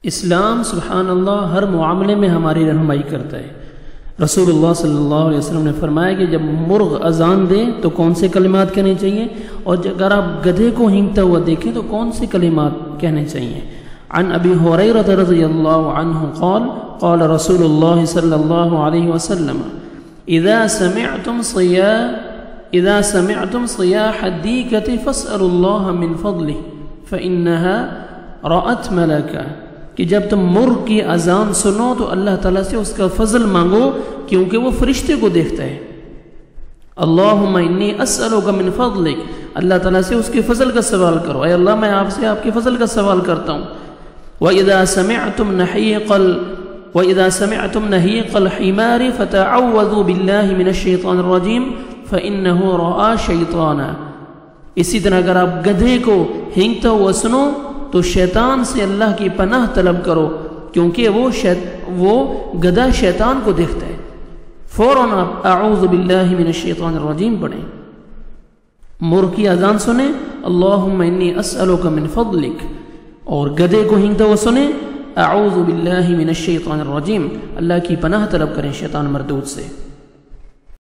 اسلام سبحان اللہ ہر معاملے میں ہماری رہنمائی کرتا ہے۔ رسول اللہ صلی اللہ علیہ وسلم نے فرمایا کہ جب مرغ اذان دے تو کون سے کلمات کہنے چاہیے، اور اگر آپ گدھے کو ہینگتا ہوا دیکھیں تو کون سے کلمات کہنے چاہیے۔ عن ابی ہریرہ رضی اللہ عنہ قال قال رسول اللہ صلی اللہ علیہ وسلم اذا سمعتم صیاح الدیکة فاسألوا اللہ من فضلہ فإنها رأت ملکہ، کہ جب تم مرغ کی اذان سنو تو اللہ تعالیٰ سے اس کا فضل مانگو کیونکہ وہ فرشتے کو دیکھتا ہے۔ اللہم انی اسألک من فضلک، اللہ تعالیٰ سے اس کے فضل کا سوال کرو، اے اللہ میں آپ سے آپ کے فضل کا سوال کرتا ہوں۔ وَإِذَا سَمِعْتُمْ نَحِيقَ الْحِمَارِ فَتَعَوَّذُوا بِاللَّهِ مِنَ الشَّيْطَانِ الرَّجِيمِ فَإِنَّهُ رَآ شَيْطَانًا۔ اسی طرح اگر آپ گدھے کو ہینگتا ہوا سنو تو شیطان سے اللہ کی پناہ طلب کرو کیونکہ وہ گدھا شیطان کو دیکھتا ہے۔ فوراً آپ اعوذ باللہ من الشیطان الرجیم پڑھیں۔ مرغ کی اذان سنیں اللہم انی اسألک من فضلک، اور گدھے کو ہینگتا ہوا سنیں اعوذ باللہ من الشیطان الرجیم، اللہ کی پناہ طلب کریں شیطان مردود سے۔